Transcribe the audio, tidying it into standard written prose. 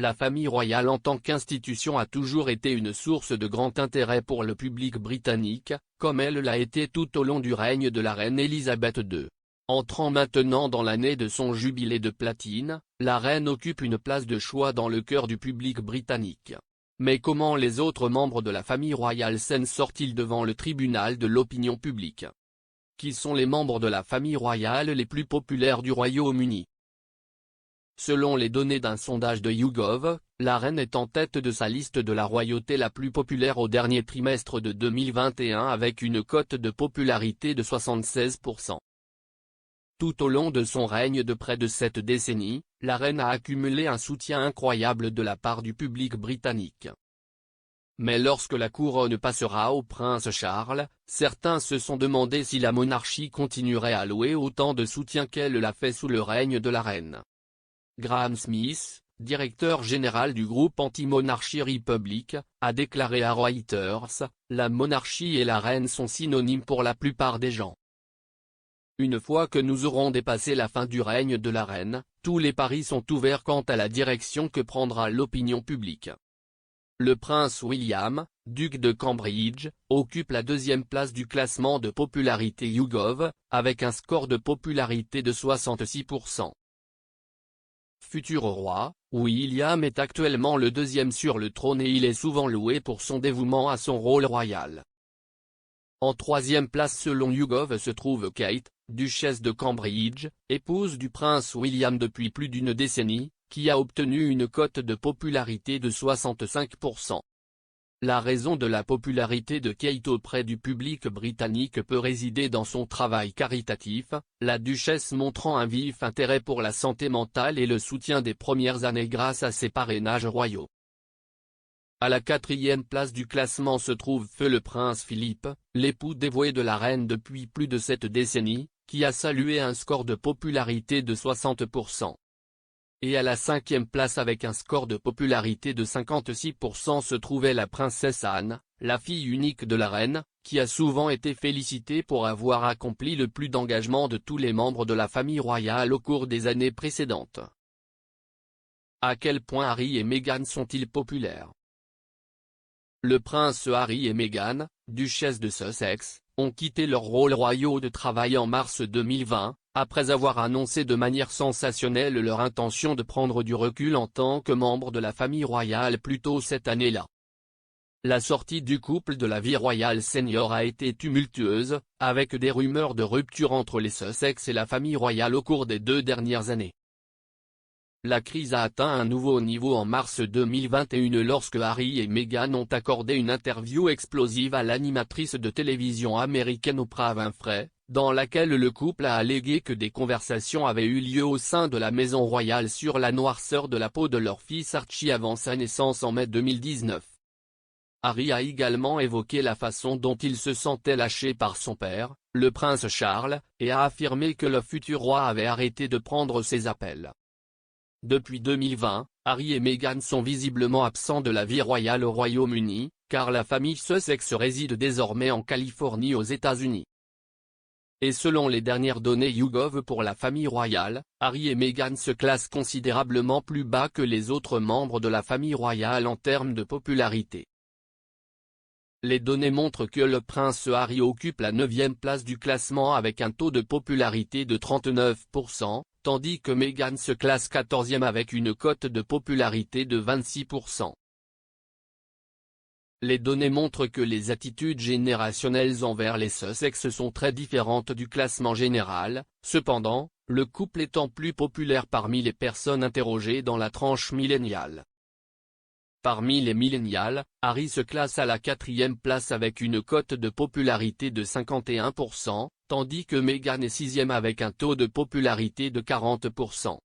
La famille royale en tant qu'institution a toujours été une source de grand intérêt pour le public britannique, comme elle l'a été tout au long du règne de la reine Elisabeth II. Entrant maintenant dans l'année de son jubilé de platine, la reine occupe une place de choix dans le cœur du public britannique. Mais comment les autres membres de la famille royale s'en sortent-ils devant le tribunal de l'opinion publique? Qui sont les membres de la famille royale les plus populaires du Royaume-Uni? Selon les données d'un sondage de YouGov, la reine est en tête de sa liste de la royauté la plus populaire au dernier trimestre de 2021 avec une cote de popularité de 76%. Tout au long de son règne de près de 7 décennies, la reine a accumulé un soutien incroyable de la part du public britannique. Mais lorsque la couronne passera au prince Charles, certains se sont demandé si la monarchie continuerait à louer autant de soutien qu'elle l'a fait sous le règne de la reine. Graham Smith, directeur général du groupe anti-monarchie Republic, a déclaré à Reuters, « La monarchie et la reine sont synonymes pour la plupart des gens. Une fois que nous aurons dépassé la fin du règne de la reine, tous les paris sont ouverts quant à la direction que prendra l'opinion publique. » Le prince William, duc de Cambridge, occupe la deuxième place du classement de popularité YouGov, avec un score de popularité de 66%. Futur roi, William est actuellement le deuxième sur le trône et il est souvent loué pour son dévouement à son rôle royal. En troisième place selon YouGov se trouve Kate, duchesse de Cambridge, épouse du prince William depuis plus d'une décennie, qui a obtenu une cote de popularité de 65%. La raison de la popularité de Kate auprès du public britannique peut résider dans son travail caritatif, la duchesse montrant un vif intérêt pour la santé mentale et le soutien des premières années grâce à ses parrainages royaux. À la quatrième place du classement se trouve le prince Philippe, l'époux dévoué de la reine depuis plus de 7 décennies, qui a salué un score de popularité de 60%. Et à la cinquième place avec un score de popularité de 56% se trouvait la princesse Anne, la fille unique de la reine, qui a souvent été félicitée pour avoir accompli le plus d'engagement de tous les membres de la famille royale au cours des années précédentes. À quel point Harry et Meghan sont-ils populaires? Le prince Harry et Meghan, duchesse de Sussex, ont quitté leurs rôles royaux de travail en mars 2020, après avoir annoncé de manière sensationnelle leur intention de prendre du recul en tant que membre de la famille royale plus tôt cette année-là. La sortie du couple de la vie royale senior a été tumultueuse, avec des rumeurs de rupture entre les Sussex et la famille royale au cours des 2 dernières années. La crise a atteint un nouveau niveau en mars 2021 lorsque Harry et Meghan ont accordé une interview explosive à l'animatrice de télévision américaine Oprah Winfrey, dans laquelle le couple a allégué que des conversations avaient eu lieu au sein de la maison royale sur la noirceur de la peau de leur fils Archie avant sa naissance en mai 2019. Harry a également évoqué la façon dont il se sentait lâché par son père, le prince Charles, et a affirmé que le futur roi avait arrêté de prendre ses appels. Depuis 2020, Harry et Meghan sont visiblement absents de la vie royale au Royaume-Uni, car la famille Sussex réside désormais en Californie aux États-Unis. Et selon les dernières données YouGov pour la famille royale, Harry et Meghan se classent considérablement plus bas que les autres membres de la famille royale en termes de popularité. Les données montrent que le prince Harry occupe la 9e place du classement avec un taux de popularité de 39%, tandis que Meghan se classe 14e avec une cote de popularité de 26%. Les données montrent que les attitudes générationnelles envers les Sussex sont très différentes du classement général, cependant, le couple étant plus populaire parmi les personnes interrogées dans la tranche milléniale. Parmi les millénials, Harry se classe à la 4e place avec une cote de popularité de 51%, tandis que Meghan est 6e avec un taux de popularité de 40%.